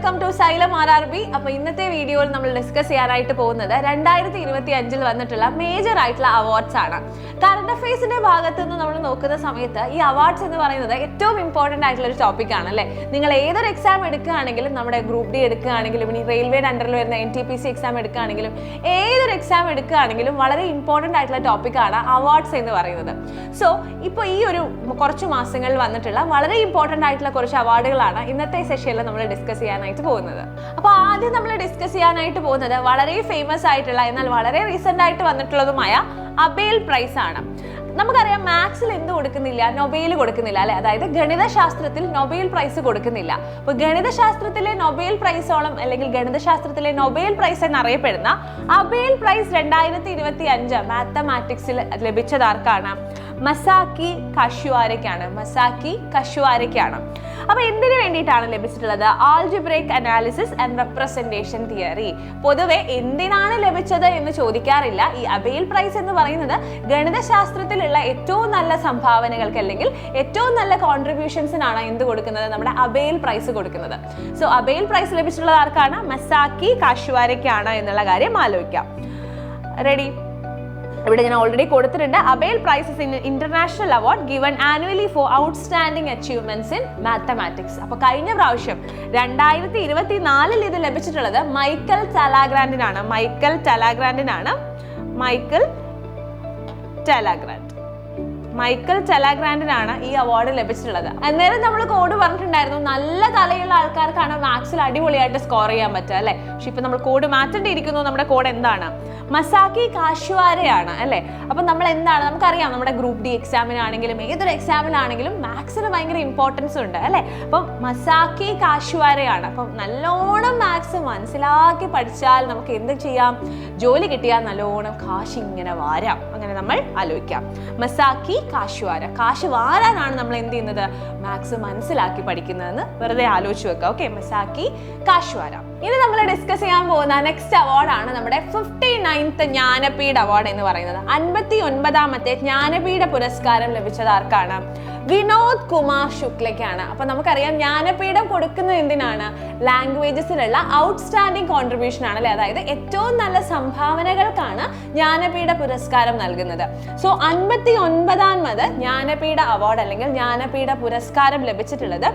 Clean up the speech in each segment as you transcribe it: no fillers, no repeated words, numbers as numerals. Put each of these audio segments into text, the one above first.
Welcome to xylem RRB. അപ്പോൾ ഇന്നത്തെ വീഡിയോയിൽ നമ്മൾ ഡിസ്കസ് ചെയ്യാനായിട്ട് പോകുന്നത് 2025 വന്നിട്ടുള്ള മേജർ ആയിട്ടുള്ള അവാർഡ്സ് ആണ്. കറണ്ട് അഫയേഴ്സിന്റെ ഭാഗത്ത് നിന്ന് നമ്മൾ നോക്കുന്ന സമയത്ത് ഈ അവാർഡ്സ് എന്ന് പറയുന്നത് ഏറ്റവും ഇമ്പോർട്ടൻ്റ് ആയിട്ടുള്ള ഒരു ടോപ്പിക് ആണ് അല്ലേ. നിങ്ങൾ ഏതൊരു എക്സാം എടുക്കുകയാണെങ്കിലും, നമ്മുടെ ഗ്രൂപ്പ് ഡി എടുക്കുകയാണെങ്കിലും, ഇനി റെയിൽവേയുടെ അണ്ടറിൽ വരുന്ന NTPC എക്സാം എടുക്കുകയാണെങ്കിലും, ഏതൊരു എക്സാം എടുക്കുകയാണെങ്കിലും വളരെ ഇമ്പോർട്ടൻ്റ് ആയിട്ടുള്ള ടോപ്പിക്കാണ് അവാർഡ്സ് എന്ന് പറയുന്നത്. സോ ഇപ്പോൾ ഈ ഒരു കുറച്ച് മാസങ്ങളിൽ വന്നിട്ടുള്ള വളരെ ഇമ്പോർട്ടൻ്റ് ആയിട്ടുള്ള കുറച്ച് അവാർഡുകളാണ് ഇന്നത്തെ സെഷനിൽ നമ്മൾ ഡിസ്കസ് ചെയ്യാനായിട്ട് പോകുന്നത്. അപ്പോൾ ആദ്യം നമ്മൾ ഡിസ്കസ് ചെയ്യാനായിട്ട് പോകുന്നത് വളരെ ഫേമസ് ആയിട്ടുള്ള എന്നാൽ വളരെ റീസെന്റ് ആയിട്ട് വന്നിട്ടുള്ളതുമായ അബേൽ പ്രൈസ് ആണ്. നമുക്കറിയാം മാത്സിൽ എന്ത് കൊടുക്കുന്നില്ല, നൊബേൽ കൊടുക്കുന്നില്ല അല്ലെ. അതായത് ഗണിതശാസ്ത്രത്തിൽ നൊബേൽ പ്രൈസ് കൊടുക്കുന്നില്ല. അപ്പൊ ഗണിതശാസ്ത്രത്തിലെ നൊബേൽ പ്രൈസോളം അല്ലെങ്കിൽ ഗണിതശാസ്ത്രത്തിലെ നൊബേൽ പ്രൈസ് എന്നറിയപ്പെടുന്ന അബേൽ പ്രൈസ് 2025 മാത്തമാറ്റിക്സിൽ ലഭിച്ചതാർക്കാണ്? മസാക്കി കഷുവാരയ്ക്കാണ്. മസാക്കി കഷുവാരയ്ക്കാണ്. അപ്പൊ എന്തിനു വേണ്ടിയിട്ടാണ് ലഭിച്ചിട്ടുള്ളത്? Algebraic analysis and representation theory. പൊതുവെ എന്തിനാണ് ലഭിച്ചത് എന്ന് ചോദിക്കാറില്ല. ഈ അബേൽ പ്രൈസ് എന്ന് പറയുന്നത് ഗണിതശാസ്ത്രത്തിലുള്ള ഏറ്റവും നല്ല സംഭാവനകൾക്ക് അല്ലെങ്കിൽ ഏറ്റവും നല്ല കോൺട്രിബ്യൂഷൻസിനാണ് എന്ത് കൊടുക്കുന്നത്? നമ്മുടെ അബേൽ പ്രൈസ് കൊടുക്കുന്നത്. സോ അബേൽ പ്രൈസ് ലഭിച്ചിട്ടുള്ളത് ആർക്കാണ്? മസാക്കി കഷുവാരയ്ക്കാണ് എന്നുള്ള കാര്യം ആലോചിക്കാം. റെഡി? ഇവിടെ ഞാൻ ഓൾറെഡി കൊടുത്തിട്ടുണ്ട്. Abel prize is international award given annually for outstanding achievements in mathematics. അപ്പൊ കഴിഞ്ഞ പ്രാവശ്യം 2024 ഇത് ലഭിച്ചിട്ടുള്ളത് മൈക്കൽ ടെലഗ്രാൻഡിനാണ്. മൈക്കൽ ടെലഗ്രാൻഡിനാണ് ഈ അവാർഡ് ലഭിച്ചിട്ടുള്ളത്. അന്നേരം നമ്മൾ കോഡ് പറഞ്ഞിട്ടുണ്ടായിരുന്നു, നല്ല തലയുള്ള ആൾക്കാർക്കാണ് മാത്സിൽ അടിപൊളിയായിട്ട് സ്കോർ ചെയ്യാൻ പറ്റുക അല്ലെ. പക്ഷെ ഇപ്പൊ നമ്മൾ കോഡ് മാറ്റേണ്ടിയിരിക്കുന്നു. നമ്മുടെ കോഡ് എന്താണ്? മസാക്കി കാഷുവാരയാണ് അല്ലെ. അപ്പൊ നമ്മൾ എന്താണ്, നമുക്കറിയാം നമ്മുടെ ഗ്രൂപ്പ് ഡി എക്സാമിനാണെങ്കിലും ഏതൊരു എക്സാമിനാണെങ്കിലും മാത്സിന് ഭയങ്കര ഇമ്പോർട്ടൻസ് ഉണ്ട് അല്ലെ. അപ്പം മസാക്കി കാഷുവാരയാണ്. അപ്പം നല്ലോണം മാത്സ് മനസ്സിലാക്കി പഠിച്ചാൽ നമുക്ക് എന്ത് ചെയ്യാം? ജോലി കിട്ടിയാൽ നല്ലോണം കാശ് ഇങ്ങനെ വാരാം. അങ്ങനെ നമ്മൾ ആലോചിക്കാം. മസാക്കി കാഷുവാര, കാശ് വാരാനാണ് നമ്മൾ എന്ത് ചെയ്യുന്നത്? മാത്സ് മനസ്സിലാക്കി പഠിക്കുന്നതെന്ന് വെറുതെ ആലോചിച്ച് വെക്കുക. ഓക്കെ, മസാക്കി കാഷുവാര. ഇനി നമ്മൾ ഡിസ്കസ് ചെയ്യാൻ പോകുന്ന നെക്സ്റ്റ് അവാർഡാണ് നമ്മുടെ 59th ജ്ഞാനപീഠ അവാർഡ് എന്ന് പറയുന്നത്. 59ാമത്തെ ജ്ഞാനപീഠ പുരസ്കാരം ലഭിച്ചത് ആർക്കാണ്? വിനോദ് കുമാർ ശുക്ലയ്ക്കാണ്. അപ്പൊ നമുക്കറിയാം ജ്ഞാനപീഠം കൊടുക്കുന്നത് എന്തിനാണ്? ലാംഗ്വേജസിലുള്ള ഔട്ട്സ്റ്റാൻഡിംഗ് കോൺട്രിബ്യൂഷൻ ആണ് അല്ലെ. അതായത് ഏറ്റവും നല്ല സംഭാവനകൾക്കാണ് ജ്ഞാനപീഠ പുരസ്കാരം നൽകുന്നത്. സോ 59ാമത് ജ്ഞാനപീഠ അവാർഡ് അല്ലെങ്കിൽ ജ്ഞാനപീഠ പുരസ്കാരം ലഭിച്ചിട്ടുള്ളത്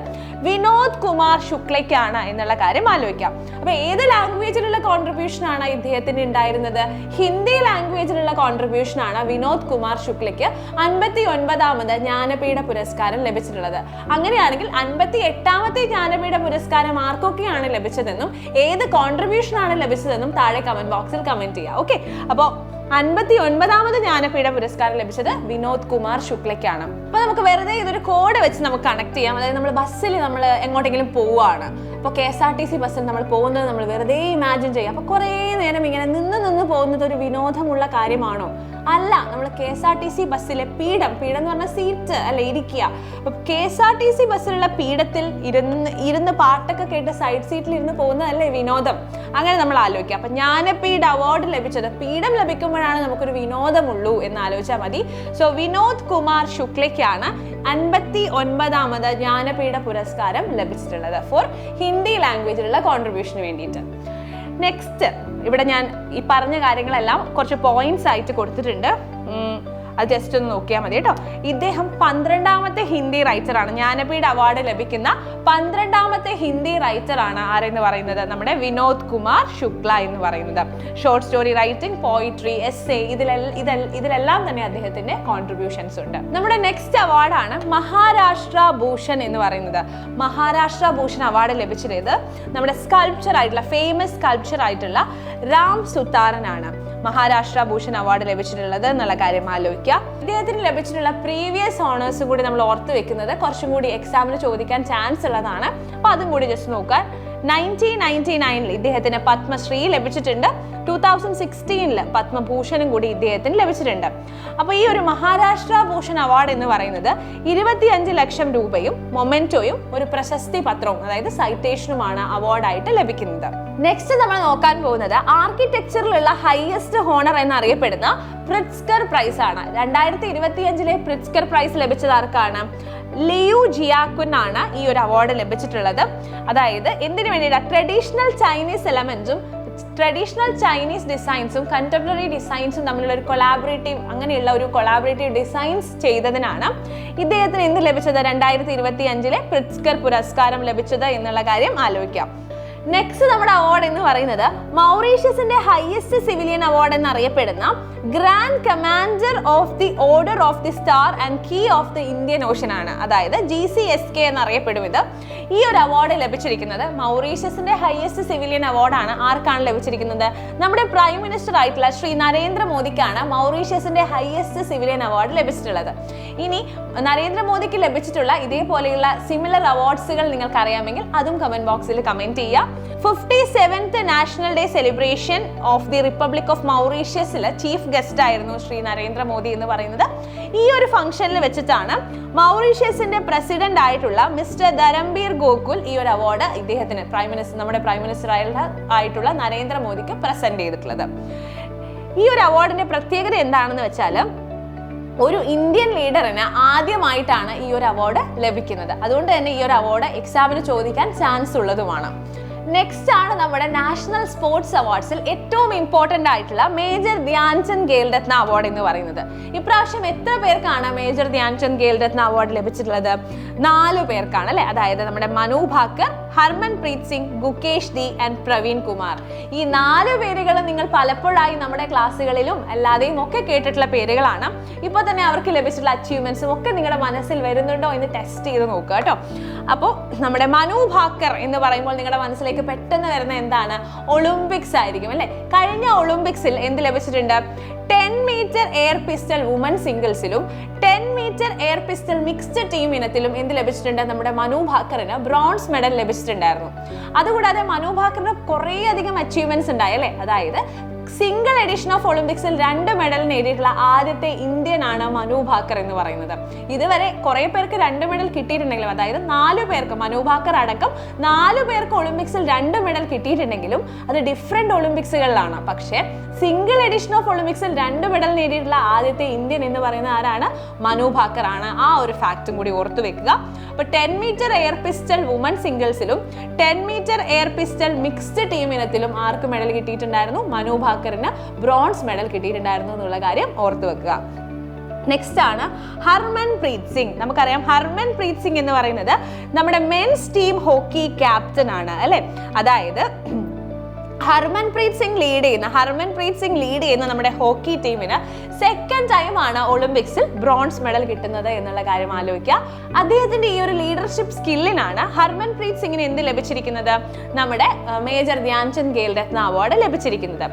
വിനോദ് കുമാർ ശുക്ലയ്ക്കാണ് എന്നുള്ള കാര്യം ആലോചിക്കാം. അപ്പൊ ഏത് ലാംഗ്വേജിലുള്ള കോൺട്രിബ്യൂഷൻ ആണ് ഇദ്ദേഹത്തിന് ഉണ്ടായിരുന്നത്? ഹിന്ദി ലാംഗ്വേജിലുള്ള കോൺട്രിബ്യൂഷൻ ആണ് വിനോദ് കുമാർ ശുക്ലയ്ക്ക് 59ാമത് ജ്ഞാനപീഠ പുരസ്കാരം ലഭിച്ചിട്ടുള്ളത്. അങ്ങനെയാണെങ്കിൽ 58ാമത്തെ ജ്ഞാനപീഠ പുരസ്കാരം ആർക്കൊക്കെയാണ് ലഭിച്ചതെന്നും ഏത് കോൺട്രിബ്യൂഷൻ ആണ് ലഭിച്ചതെന്നും താഴെ കമന്റ് ബോക്സിൽ കമന്റ് ചെയ്യാം. ഓക്കെ, അപ്പോൾ 59ാമത് ജ്ഞാനപീഠ പുരസ്കാരം ലഭിച്ചത് വിനോദ് കുമാർ ശുക്ലയ്ക്കാണ്. അപ്പൊ നമുക്ക് വെറുതെ ഇതൊരു കോഡ് വെച്ച് നമുക്ക് കണക്ട് ചെയ്യാം. അതായത് നമ്മൾ ബസ്സിൽ നമ്മൾ എങ്ങോട്ടെങ്കിലും പോവുകയാണ്. അപ്പോൾ KSRTC ബസ്സിൽ നമ്മൾ പോകുന്നത് നമ്മൾ വെറുതെ ഇമാജിൻ ചെയ്യാം. അപ്പോൾ കുറേ നേരം ഇങ്ങനെ നിന്ന് പോകുന്നത് ഒരു വിനോദമുള്ള കാര്യമാണോ? അല്ല. നമ്മൾ KSRTC ബസ്സിലെ പീഠം എന്ന് പറഞ്ഞ സീറ്റ് അല്ല, ഇരിക്കുക. അപ്പൊ KSRTC ബസ്സിലുള്ള പീഠത്തിൽ ഇരുന്ന് പാട്ടൊക്കെ കേട്ട് സൈഡ് സീറ്റിൽ ഇരുന്ന് പോകുന്നതല്ലേ വിനോദം. അങ്ങനെ നമ്മൾ ആലോചിക്കുക. അപ്പൊ ജ്ഞാനപീഠ അവാർഡ് ലഭിച്ചത്, പീഠം ലഭിക്കുമ്പോഴാണ് നമുക്കൊരു വിനോദമുള്ളൂ എന്ന് ആലോചിച്ചാൽ മതി. സോ വിനോദ് കുമാർ ശുക്ലയ്ക്കാണ് 59ാമത് ജ്ഞാനപീഠ പുരസ്കാരം ലഭിച്ചിട്ടുള്ളത് ഫോർ ഹിന്ദി ലാംഗ്വേജിലുള്ള കോൺട്രിബ്യൂഷന് വേണ്ടിയിട്ട്. നെക്സ്റ്റ്, ഇവിടെ ഞാൻ ഈ പറഞ്ഞ കാര്യങ്ങളെല്ലാം കുറച്ച് പോയിന്റ്സ് ആയിട്ട് കൊടുത്തിട്ടുണ്ട്. അത് ജസ്റ്റ് ഒന്ന് നോക്കിയാൽ മതി കേട്ടോ. ഇദ്ദേഹം 12ാമത്തെ ഹിന്ദി റൈറ്റർ ആണ്. ജ്ഞാനപീഠ അവാർഡ് ലഭിക്കുന്ന 12ാമത്തെ ഹിന്ദി റൈറ്റർ ആണ് ആരെന്ന് പറയുന്നത്? നമ്മുടെ വിനോദ് കുമാർ ശുക്ല എന്ന് പറയുന്നത്. Short story writing, poetry, essay, ഇതിലെല്ലാം തന്നെ അദ്ദേഹത്തിന്റെ കോൺട്രിബ്യൂഷൻസ് ഉണ്ട്. നമ്മുടെ നെക്സ്റ്റ് അവാർഡാണ് മഹാരാഷ്ട്ര ഭൂഷൺ എന്ന് പറയുന്നത്. മഹാരാഷ്ട്ര ഭൂഷൺ അവാർഡ് ലഭിച്ചിട്ടുള്ളത് നമ്മുടെ സ്കൾപ്ചർ ആയിട്ടുള്ള ഫേമസ് സ്കൾപ്ചർ ആയിട്ടുള്ള രാം സുതാരനാണ്. മഹാരാഷ്ട്ര ഭൂഷൺ അവാർഡ് ലഭിച്ചിട്ടുള്ളത് എന്നുള്ള കാര്യം ആലോചിക്കുക. ഇദ്ദേഹത്തിന് ലഭിച്ചിട്ടുള്ള പ്രീവിയസ് ഓണേഴ്സ് കൂടി നമ്മൾ ഓർത്ത് വെക്കുന്നത് കുറച്ചും കൂടി എക്സാമിന് ചോദിക്കാൻ ചാൻസ് ഉള്ളതാണ്. അപ്പൊ അതും കൂടി ജസ്റ്റ് നോക്കാൻ. 1999 ഇദ്ദേഹത്തിന് പത്മശ്രീ ലഭിച്ചിട്ടുണ്ട്. 2016 പത്മഭൂഷണും കൂടി ഇദ്ദേഹത്തിന് ലഭിച്ചിട്ടുണ്ട്. അപ്പൊ ഈ ഒരു മഹാരാഷ്ട്ര ഭൂഷൺ അവാർഡ് എന്ന് പറയുന്നത് 25 ലക്ഷം രൂപയും മൊമെന്റോയും ഒരു പ്രശസ്തി പത്രവും അതായത് സൈറ്റേഷനുമാണ് അവാർഡായിട്ട് ലഭിക്കുന്നത്. നെക്സ്റ്റ് നമ്മൾ നോക്കാൻ പോകുന്നത് ആർക്കിടെക്ചറിലുള്ള ഹയസ്റ്റ് ഹോണർ എന്നറിയപ്പെടുന്ന പ്രിറ്റ്സ്കർ പ്രൈസ് ആണ്. 2025 പ്രിറ്റ്സ്കർ പ്രൈസ് ലഭിച്ചത് ആർക്കാണ്? ലിയു ജിയാകുൻ ആണ് ഈ ഒരു അവാർഡ് ലഭിച്ചിട്ടുള്ളത്. അതായത് എന്തിനു വേണ്ടിയിട്ടാണ്? ട്രഡീഷണൽ ചൈനീസ് എലമെന്റ്സും ട്രഡീഷണൽ ചൈനീസ് ഡിസൈൻസും കണ്ടംപററി ഡിസൈൻസും തമ്മിലുള്ള ഒരു അങ്ങനെയുള്ള ഒരു കൊളാബറേറ്റീവ് ഡിസൈൻസ് ചെയ്തതിനാണ് ഇദ്ദേഹത്തിന് എന്ത് ലഭിച്ചത്? 2025 പ്രിറ്റ്സ്കർ പുരസ്കാരം ലഭിച്ചത് എന്നുള്ള കാര്യം ആലോചിക്കാം. നെക്സ്റ്റ് നമ്മുടെ അവാർഡ് എന്ന് പറയുന്നത് മൗറീഷ്യസിന്റെ ഹയസ്റ്റ് സിവിലിയൻ അവാർഡ് എന്നറിയപ്പെടുന്ന grand commander of the order of the star and key of the Indian Ocean ആണ്. അതായത് GCSK എന്നറിയപ്പെടും ഇത്. ഈ ഒരു അവാർഡ് ലഭിച്ചിരിക്കുന്നത് മൗറീഷ്യസിന്റെ ഹയസ്റ്റ് സിവിലിയൻ അവാർഡാണ്. ആർക്കാണ് ലഭിച്ചിരിക്കുന്നത്? നമ്മുടെ പ്രൈം മിനിസ്റ്റർ ആയിട്ടുള്ള ശ്രീ നരേന്ദ്രമോദിക്കാണ് മൗറീഷ്യസിന്റെ ഹയസ്റ്റ് സിവിലിയൻ അവാർഡ് ലഭിച്ചിട്ടുള്ളത്. ഇനി നരേന്ദ്രമോദിക്ക് ലഭിച്ചിട്ടുള്ള ഇതേപോലെയുള്ള സിമിലർ അവാർഡ്സുകൾ നിങ്ങൾക്ക് അറിയാമെങ്കിൽ അതും കമന്റ് ബോക്സിൽ കമന്റ് ചെയ്യാം. 57th national day celebration of the republic of മൗറീഷ്യസിൽ chief guest ആയിരുന്നു ശ്രീ നരേന്ദ്രമോദി എന്ന് പറയുന്നത്. ഈ ഒരു ഫംഗ്ഷനിൽ വെച്ചിട്ടാണ് മൗറീഷ്യസിന്റെ പ്രസിഡന്റ് ആയിട്ടുള്ള മിസ്റ്റർ ധരംബീർ ഗോകുൽ ഈ ഒരു അവാർഡ് ഇദ്ദേഹത്തിന് നമ്മുടെ പ്രൈം മിനിസ്റ്റർ ആയിട്ടുള്ള നരേന്ദ്രമോദിക്ക് പ്രസന്റ് ചെയ്തിട്ടുള്ളത്. ഈ ഒരു അവാർഡിന്റെ പ്രത്യേകത എന്താണെന്ന് വെച്ചാൽ ഒരു ഇന്ത്യൻ ലീഡറിന് ആദ്യമായിട്ടാണ് ഈ ഒരു അവാർഡ് ലഭിക്കുന്നത്. അതുകൊണ്ട് തന്നെ ഈ ഒരു അവാർഡ് എക്സാമിന് ചോദിക്കാൻ ചാൻസ് ഉള്ളതുമാണ്. നെക്സ്റ്റ് ആണ് നമ്മുടെ നാഷണൽ സ്പോർട്സ് അവാർഡ്സിൽ ഏറ്റവും ഇമ്പോർട്ടൻ്റ് ആയിട്ടുള്ള മേജർ ധ്യാൻചന്ദ് ഖേൽരത്ന അവാർഡ് എന്ന് പറയുന്നത്. ഇപ്രാവശ്യം എത്ര പേർക്കാണ് മേജർ ധ്യാൻചന്ദ് ഖേൽരത്ന അവാർഡ് ലഭിച്ചിട്ടുള്ളത്? 4 പേർക്കാണ് അല്ലെ. അതായത് നമ്മുടെ മനു ഭാക്കർ, ഹർമൻപ്രീത് സിംഗ്, ഗുകേഷ് ദി ആൻഡ് പ്രവീൺ കുമാർ. ഈ 4 പേരുകൾ നിങ്ങൾ പലപ്പോഴായി നമ്മുടെ ക്ലാസ്സുകളിലും അല്ലാതെയും ഒക്കെ കേട്ടിട്ടുള്ള പേരുകളാണ്. ഇപ്പോൾ തന്നെ അവർക്ക് ലഭിച്ചിട്ടുള്ള അച്ചീവ്മെന്റ്സും ഒക്കെ നിങ്ങളുടെ മനസ്സിൽ വരുന്നുണ്ടോ എന്ന് ടെസ്റ്റ് ചെയ്ത് നോക്കുക കേട്ടോ. അപ്പോൾ നമ്മുടെ മനു ഭാക്കർ എന്ന് പറയുമ്പോൾ നിങ്ങളുടെ മനസ്സിലേക്ക് പെട്ടെന്ന് വരുന്ന എന്താണ്? ഒളിമ്പിക്സ് ആയിരിക്കും അല്ലെ. കഴിഞ്ഞ ഒളിമ്പിക്സിൽ എന്ത് ലഭിച്ചിട്ടുണ്ട്? 10 മീറ്റർ എയർ പിസ്റ്റൽ വുമൺ സിംഗിൾസിലും 10 metre air pistol mixed team ഇനത്തിലും എന്ത് ലഭിച്ചിട്ടുണ്ട്? നമ്മുടെ മനു ഭാക്കറിന് ബ്രോൺസ് മെഡൽ ലഭിച്ചിട്ടുണ്ടായിരുന്നു. അതുകൂടാതെ മനു ഭാക്കറിന് കുറേ അധികം അച്ചീവ്മെന്റ്സ് ഉണ്ടായി അല്ലെ. അതായത് സിംഗിൾ എഡിഷൻ ഓഫ് ഒളിമ്പിക്സിൽ 2 മെഡൽ നേടിയിട്ടുള്ള ആദ്യത്തെ ഇന്ത്യൻ ആണ് മനു ഭാക്കർ എന്ന് പറയുന്നത്. ഇതുവരെ കുറെ പേർക്ക് 2 മെഡൽ കിട്ടിയിട്ടുണ്ടെങ്കിലും, അതായത് 4 പേർക്ക്, മനു ഭാക്കർ അടക്കം 4 പേർക്ക് ഒളിമ്പിക്സിൽ 2 മെഡൽ കിട്ടിയിട്ടുണ്ടെങ്കിലും അത് ഡിഫറെന്റ് ഒളിമ്പിക്സുകളിലാണ്. പക്ഷേ സിംഗിൾ എഡിഷൻ ഓഫ് ഒളിമ്പിക്സിൽ 2 മെഡൽ നേടിയിട്ടുള്ള ആദ്യത്തെ ഇന്ത്യൻ എന്ന് പറയുന്ന ആരാണ്? മനു ഭാക്കർ ആണ്. ആ ഒരു ഫാക്റ്റും കൂടി ഓർത്തു വെക്കുക. അപ്പൊ 10 മീറ്റർ എയർ പിസ്റ്റൽ വുമൺ സിംഗിൾസിലും 10 metre air pistol mixed team ഇനത്തിലും ആർക്ക് മെഡൽ കിട്ടിയിട്ടുണ്ടായിരുന്നു? മനു ഭാക്കറിന് ബ്രോൺസ് മെഡൽ കിട്ടിയിട്ടുണ്ടായിരുന്നു എന്നുള്ള കാര്യം ഓർത്തു വെക്കുക. നെക്സ്റ്റ് ആണ് ഹർമൻപ്രീത് സിംഗ്. നമുക്കറിയാം ഹർമൻപ്രീത് സിംഗ് എന്ന് പറയുന്നത് നമ്മുടെ മെൻസ് ടീം ഹോക്കി ക്യാപ്റ്റൻ ആണ് അല്ലെ. അതായത് ഹർമൻപ്രീത് സിംഗ് ലീഡ് ചെയ്യുന്ന നമ്മുടെ ഹോക്കി ടീമിന് സെക്കൻഡ് ടൈം ആണ് ഒളിമ്പിക്സിൽ ബ്രോൺസ് മെഡൽ കിട്ടുന്നത് എന്നുള്ള കാര്യം ആലോചിക്കുക. അദ്ദേഹത്തിന്റെ ഈ ഒരു ലീഡർഷിപ്പ് സ്കില്ലിനാണ് ഹർമൻപ്രീത് സിംഗിന് എന്ത് ലഭിച്ചിരിക്കുന്നത്? നമ്മുടെ മേജർ ധ്യാൻചന്ദ് ഖേൽരത്ന അവാർഡ് ലഭിച്ചിരിക്കുന്നത്.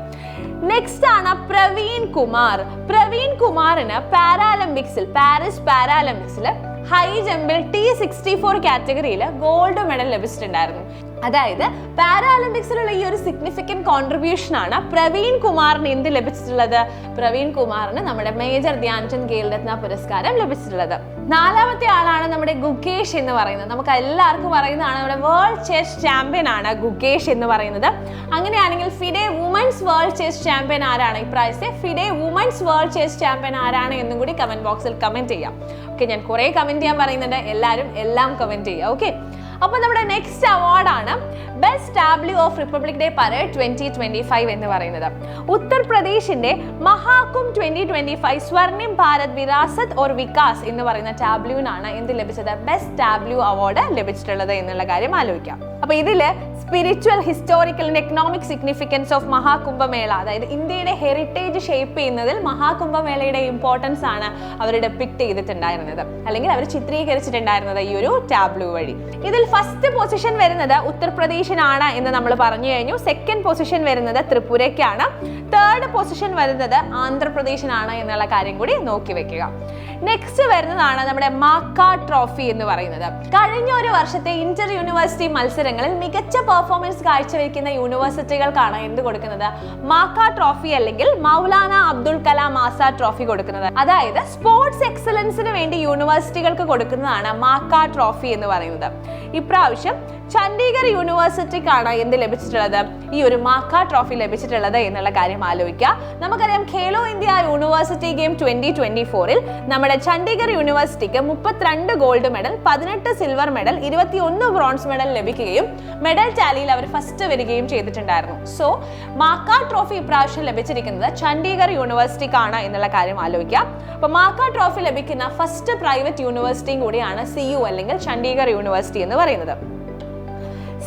നെക്സ്റ്റ് ആണ് പ്രവീൺ കുമാർ. പ്രവീൺ കുമാറിന് പാരീസ് പാരാലിമ്പിക്സിൽ ഹൈ ജമ്പിൽ T64 കാറ്റഗറിയിൽ ഗോൾഡ് മെഡൽ ലഭിച്ചിട്ടുണ്ടായിരുന്നു. അതായത് പാരാലിമ്പിക്സിലുള്ള ഈ ഒരു സിഗ്നിഫിക്കന്റ് കോൺട്രിബ്യൂഷൻ ആണ് പ്രവീൺ കുമാറിന് എന്ത് ലഭിച്ചിട്ടുള്ളത്? പ്രവീൺ കുമാറിന് നമ്മുടെ മേജർ ധ്യാൻചന്ദ് ഖേൽരത്ന പുരസ്കാരം ലഭിച്ചിട്ടുള്ളത്. 4ാമത്തെ ആളാണ് നമ്മുടെ ഗുകേഷ് എന്ന് പറയുന്നത്. നമുക്ക് എല്ലാവർക്കും പറയുന്നതാണ്, നമ്മുടെ വേൾഡ് ചെസ് ചാമ്പ്യൻ ആണ് ഗുകേഷ് എന്ന് പറയുന്നത്. അങ്ങനെയാണെങ്കിൽ FIDE women's world chess champion ആരാണ്? ഇപ്രാവശ്യത്തെ FIDE women's world chess champion ആരാണ് എന്നും കൂടി കമന്റ് ബോക്സിൽ കമന്റ് ചെയ്യാം. ഓക്കെ, ഞാൻ കുറെ കമന്റ് ചെയ്യാൻ പറയുന്നുണ്ട്, എല്ലാവരും എല്ലാം കമന്റ് ചെയ്യുക. ഓക്കെ, അപ്പോൾ നമ്മുടെ നെക്സ്റ്റ് അവാർഡാണ് best tableau of republic day parade 2025 എന്ന് പറയുന്നത്. ഉത്തർപ്രദേശിന്റെ മഹാകുംഭ് 2025 സ്വർണിം ഭാരത് വിരാസത് ഓർ വികാസ് എന്ന് പറയുന്ന ടാബ്ലൂവിനാണ് എന്ത് ലഭിച്ചത്? ബെസ്റ്റ് ടാബ്ലൂ അവാർഡ് ലഭിച്ചിട്ടുള്ളത് എന്നുള്ള കാര്യം ആലോചിക്കാം. അപ്പൊ ഇതില് spiritual, historical and economic significance of Maha Kumbh Mela, അതായത് ഇന്ത്യയുടെ ഹെറിറ്റേജ് ഷേപ്പ് ചെയ്യുന്നതിൽ മഹാകുംഭമേളയുടെ ഇമ്പോർട്ടൻസ് ആണ് അവർ ഡെപിക്ട് ചെയ്തിട്ടുണ്ടായിരുന്നത്, അല്ലെങ്കിൽ അവർ ചിത്രീകരിച്ചിട്ടുണ്ടായിരുന്നത് ഈ ഒരു ടാബ്ലൂ വഴി. ഇതിൽ ഫസ്റ്റ് പൊസിഷൻ വരുന്നത് ഉത്തർപ്രദേശിനാണ് എന്ന് നമ്മൾ പറഞ്ഞു കഴിഞ്ഞു. സെക്കൻഡ് പൊസിഷൻ വരുന്നത് ത്രിപുരയ്ക്കാണ്. തേർഡ് പൊസിഷൻ വരുന്നത് ആന്ധ്രാപ്രദേശിനാണ് എന്നുള്ള കാര്യം കൂടി നോക്കി വെക്കുക. നെക്സ്റ്റ് വരുന്നതാണ് നമ്മുടെ മാക്ക ട്രോഫി എന്ന് പറയുന്നത്. കഴിഞ്ഞ ഒരു വർഷത്തെ ഇന്റർ യൂണിവേഴ്സിറ്റി മത്സരങ്ങളിൽ മികച്ച പെർഫോമൻസ് കാഴ്ചവെക്കുന്ന യൂണിവേഴ്സിറ്റികൾക്കാണ് എന്ത് കൊടുക്കുന്നത്? മാക്ക ട്രോഫി അല്ലെങ്കിൽ മൗലാന അബ്ദുൽ കലാം ആസാദ് ട്രോഫി കൊടുക്കുന്നത്. അതായത് സ്പോർട്സ് എക്സലൻസിന് വേണ്ടി യൂണിവേഴ്സിറ്റികൾക്ക് കൊടുക്കുന്നതാണ് മാക്ക ട്രോഫി എന്ന് പറയുന്നത്. ഇപ്രാവശ്യം ചണ്ഡീഗഡ് യൂണിവേഴ്സിറ്റിക്കാണ് എന്ത് ലഭിച്ചിട്ടുള്ളത്, ഈ ഒരു മാക്ക ട്രോഫി ലഭിച്ചിട്ടുള്ളത് എന്നുള്ള കാര്യം ആലോചിക്കുക. നമുക്കറിയാം ഖേലോ ഇന്ത്യ യൂണിവേഴ്സിറ്റി ഗെയിം 2024 നമ്മുടെ ചണ്ഡീഗഡ് യൂണിവേഴ്സിറ്റിക്ക് 32 gold medal, 18 silver medal, 21 bronze medal ലഭിക്കുകയും മെഡൽ ടാലിയിൽ അവർ ഫസ്റ്റ് വരികയും ചെയ്തിട്ടുണ്ടായിരുന്നു. സോ മാക്ക ട്രോഫി ഇപ്രാവശ്യം ലഭിച്ചിരിക്കുന്നത് ചണ്ഡീഗഡ് യൂണിവേഴ്സിറ്റിക്കാണ് എന്നുള്ള കാര്യം ആലോചിക്കുക. അപ്പോൾ മാക്ക ട്രോഫി ലഭിക്കുന്ന ഫസ്റ്റ് പ്രൈവറ്റ് യൂണിവേഴ്സിറ്റിയും കൂടിയാണ് CU അല്ലെങ്കിൽ ചണ്ഡീഗഡ് യൂണിവേഴ്സിറ്റി എന്ന് പറയുന്നത്.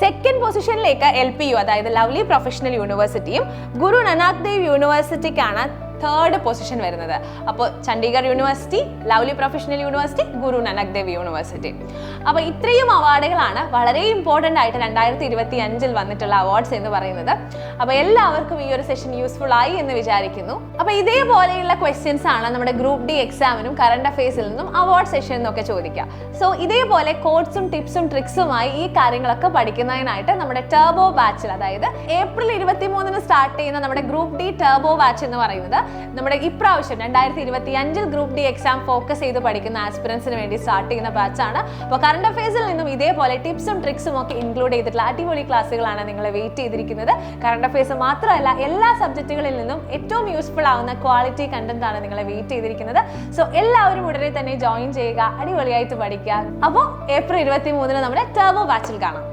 സെക്കൻഡ് പൊസിഷനിലേക്ക് LPU അതായത് ലവ്ലി പ്രൊഫഷണൽ യൂണിവേഴ്സിറ്റിയും ഗുരു നാനാക്ക് ദേവ് യൂണിവേഴ്സിറ്റിക്കാണ് തേർഡ് പൊസിഷൻ വരുന്നത്. അപ്പോൾ Chandigarh university, lovely professional university, Guru Nanak Dev university. അപ്പോൾ ഇത്രയും അവാർഡുകളാണ് വളരെ ഇമ്പോർട്ടൻ്റ് ആയിട്ട് 2025 വന്നിട്ടുള്ള അവാർഡ്സ് എന്ന് പറയുന്നത്. അപ്പോൾ എല്ലാവർക്കും ഈ ഒരു സെഷൻ യൂസ്ഫുൾ ആയി എന്ന് വിചാരിക്കുന്നു. അപ്പോൾ ഇതേപോലെയുള്ള ക്വസ്റ്റ്യൻസ് ആണ് നമ്മുടെ ഗ്രൂപ്പ് ഡി എക്സാമിനും കറണ്ട് അഫയേഴ്സിൽ നിന്നും അവാർഡ് സെഷനിൽ നിന്നൊക്കെ ചോദിക്കുക. സോ ഇതേപോലെ കോഡ്സും ടിപ്സും ട്രിക്സുമായി ഈ കാര്യങ്ങളൊക്കെ പഠിക്കുന്നതിനായിട്ട് നമ്മുടെ ടർബോ ബാച്ചിൽ, അതായത് ഏപ്രിൽ 23 സ്റ്റാർട്ട് ചെയ്യുന്ന നമ്മുടെ ഗ്രൂപ്പ് ഡി ടർബോ ബാച്ച് എന്ന് പറയുന്നത് നമ്മുടെ ഇപ്രാവശ്യം 2025 ഗ്രൂപ്പ് ഡി എക്സാം ഫോക്കസ് ചെയ്ത് പഠിക്കുന്ന ആസ്പിറൻസിന് വേണ്ടി സ്റ്റാർട്ട് ചെയ്യുന്ന ബാച്ചാണ്. അപ്പോൾ കറണ്ട് അഫയേഴ്സിൽ നിന്നും ഇതേപോലെ ടിപ്സും ട്രിക്സും ഒക്കെ ഇൻക്ലൂഡ് ചെയ്തിട്ടുള്ള അടിപൊളി ക്ലാസ്സുകളാണ് നിങ്ങളെ വെയിറ്റ് ചെയ്തിരിക്കുന്നത്. കറണ്ട് അഫയേഴ്സ് മാത്രമല്ല, എല്ലാ സബ്ജക്റ്റുകളിൽ നിന്നും ഏറ്റവും യൂസ്ഫുൾ ആവുന്ന ക്വാളിറ്റി കണ്ടന്റ് ആണ് നിങ്ങളെ വെയിറ്റ് ചെയ്തിരിക്കുന്നത്. സോ എല്ലാവരും ഉടനെ തന്നെ ജോയിൻ ചെയ്യുക, അടിപൊളിയായിട്ട് പഠിക്കുക. അപ്പോൾ ഏപ്രിൽ 23 നമ്മുടെ ടർബോ ബാച്ചിൽ കാണാം.